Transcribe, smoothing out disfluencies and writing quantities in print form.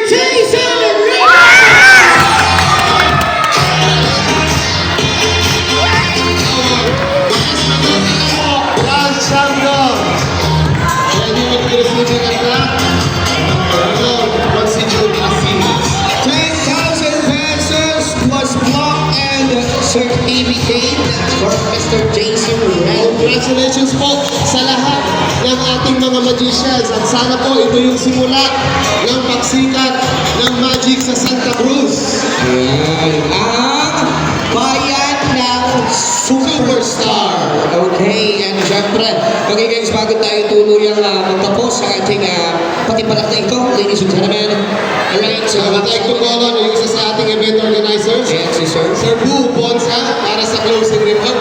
Jason Grand champion! Ready with the receiving attack? What's he doing in the series? 10,000 pesos was blocked and certificate for Mr. Jason Red. Congratulations po sa lahat ng ating mga magicians at sana po ito yung simula ng pagsikat ng magic sa Santa Cruz. Ang bayan ng Superstar! Okay, and syempre, okay guys, bago tayo tuluyang magtapos sa ating patimpalak na ito, ladies and gentlemen. Alright, so I would like to call on yung isa sa ating event organizers, Ayan si Sir. Sir Boo Bonsa, para sa closing remarks.